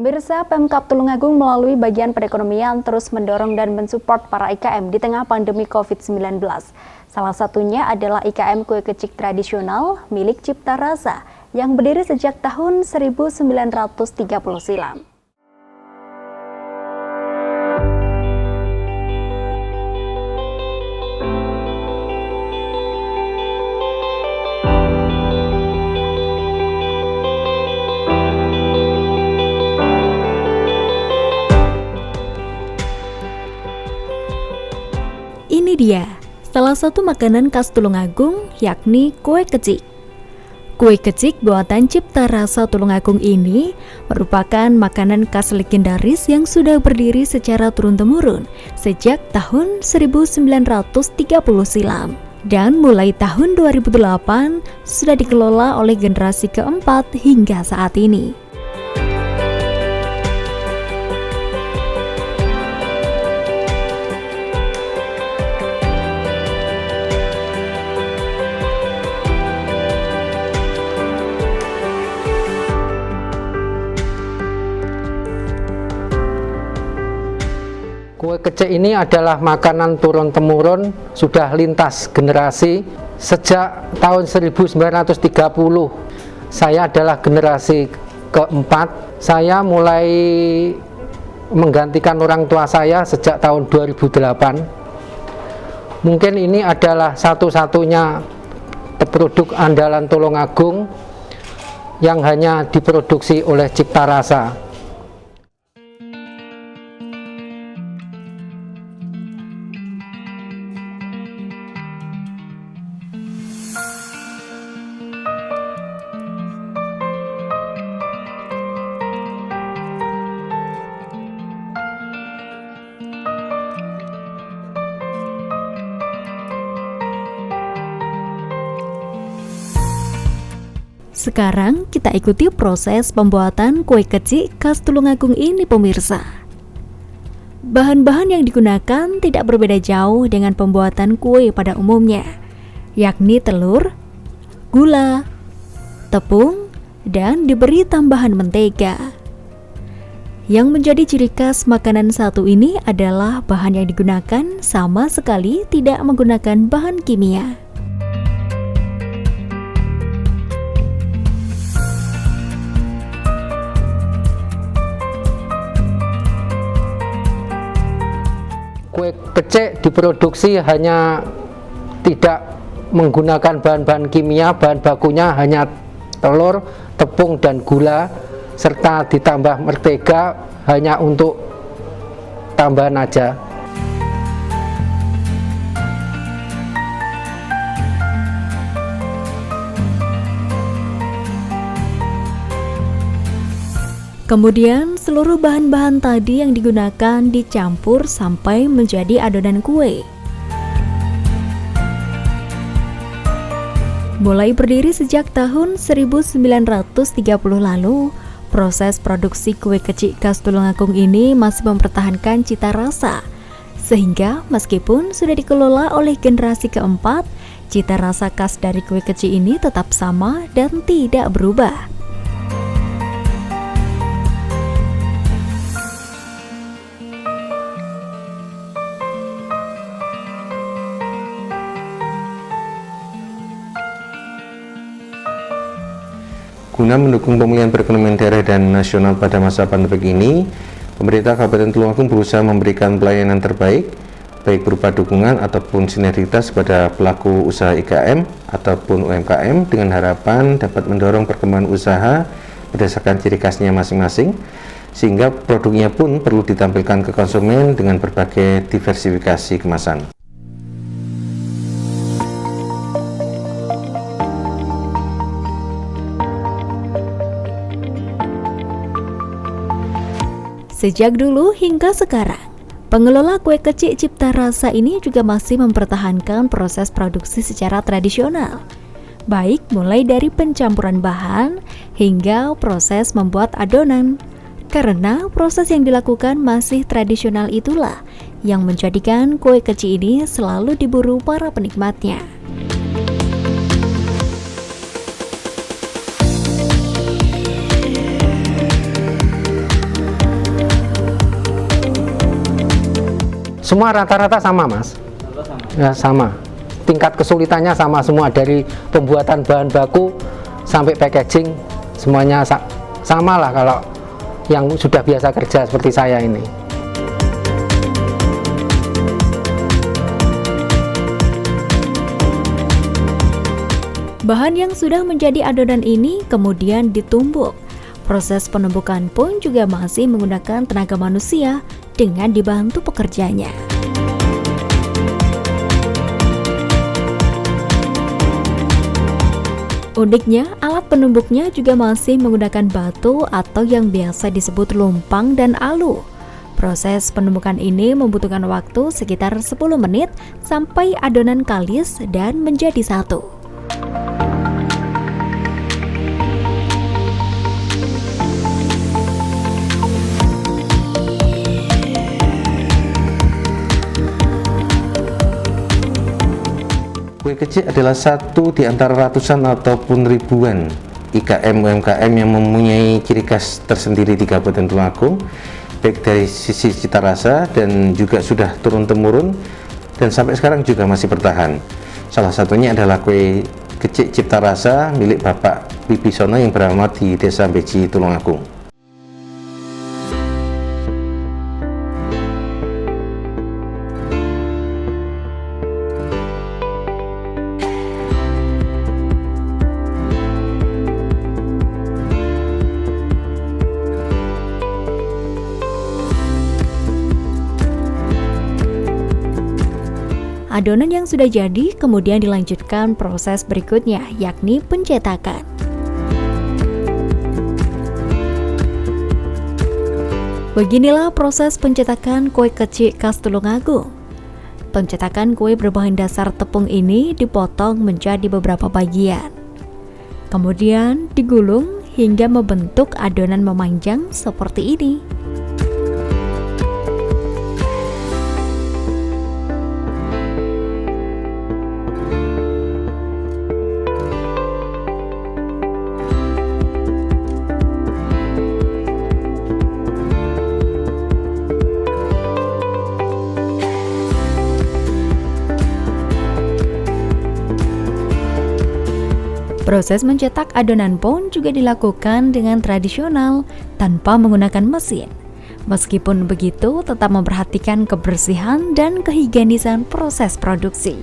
Pemirsa, Pemkab Tulungagung melalui bagian perekonomian terus mendorong dan mensupport para IKM di tengah pandemi COVID-19. Salah satunya adalah IKM kue kecik tradisional milik Cipta Rasa yang berdiri sejak tahun 1930 silam. Ini dia, salah satu makanan khas Tulungagung, yakni kue kecik. Kue kecik buatan Cipta Rasa Tulungagung ini merupakan makanan khas legendaris yang sudah berdiri secara turun-temurun sejak tahun 1930 silam. Dan mulai tahun 2008 sudah dikelola oleh generasi keempat hingga saat ini. Kue kecik ini adalah makanan turun-temurun, sudah lintas generasi. Sejak tahun 1930, saya adalah generasi keempat. Saya mulai menggantikan orang tua saya sejak tahun 2008. Mungkin ini adalah satu-satunya produk andalan Tulungagung yang hanya diproduksi oleh Cipta Rasa. Sekarang kita ikuti proses pembuatan kue kecik khas Tulungagung ini, pemirsa. Bahan-bahan yang digunakan tidak berbeda jauh dengan pembuatan kue pada umumnya, yakni telur, gula, tepung, dan diberi tambahan mentega. Yang menjadi ciri khas makanan satu ini adalah bahan yang digunakan sama sekali tidak menggunakan bahan kimia. Kue kecik diproduksi hanya tidak menggunakan bahan-bahan kimia, bahan bakunya hanya telur, tepung, dan gula, serta ditambah mentega hanya untuk tambahan aja. Kemudian seluruh bahan-bahan tadi yang digunakan dicampur sampai menjadi adonan kue. Mulai berdiri sejak tahun 1930 lalu, proses produksi kue kecik khas Tulungagung ini masih mempertahankan cita rasa. Sehingga meskipun sudah dikelola oleh generasi keempat, cita rasa khas dari kue kecik ini tetap sama dan tidak berubah. Guna mendukung pemulihan perekonomian daerah dan nasional pada masa pandemi ini, pemerintah Kabupaten Tulungagung berusaha memberikan pelayanan terbaik, baik berupa dukungan ataupun sinergitas pada pelaku usaha IKM ataupun UMKM dengan harapan dapat mendorong perkembangan usaha berdasarkan ciri khasnya masing-masing, sehingga produknya pun perlu ditampilkan ke konsumen dengan berbagai diversifikasi kemasan. Sejak dulu hingga sekarang, pengelola kue kecik Cipta Rasa ini juga masih mempertahankan proses produksi secara tradisional, baik mulai dari pencampuran bahan hingga proses membuat adonan. Karena proses yang dilakukan masih tradisional itulah yang menjadikan kue kecik ini selalu diburu para penikmatnya. Semua rata-rata sama, Mas. Ya, sama. Tingkat kesulitannya sama semua, dari pembuatan bahan baku sampai packaging semuanya sama lah kalau yang sudah biasa kerja seperti saya ini. Bahan yang sudah menjadi adonan ini kemudian ditumbuk. Proses penumbukan pun juga masih menggunakan tenaga manusia dengan dibantu pekerjanya. Uniknya, alat penumbuknya juga masih menggunakan batu atau yang biasa disebut lumpang dan alu. Proses penumbukan ini membutuhkan waktu sekitar 10 menit sampai adonan kalis dan menjadi satu. Kue kecik adalah satu di antara ratusan ataupun ribuan IKM UMKM yang mempunyai ciri khas tersendiri di Kabupaten Tulungagung, baik dari sisi cita rasa dan juga sudah turun-temurun dan sampai sekarang juga masih bertahan. Salah satunya adalah kue kecik Cipta Rasa milik Bapak Wibisono yang beralamat di Desa Beji, Tulungagung. Adonan yang sudah jadi kemudian dilanjutkan proses berikutnya, yakni pencetakan. Beginilah proses pencetakan kue kecik khas Tulungagung. Pencetakan kue berbahan dasar tepung ini dipotong menjadi beberapa bagian. Kemudian digulung hingga membentuk adonan memanjang seperti ini. Proses mencetak adonan pun juga dilakukan dengan tradisional tanpa menggunakan mesin. Meskipun begitu, tetap memperhatikan kebersihan dan kehigienisan proses produksi.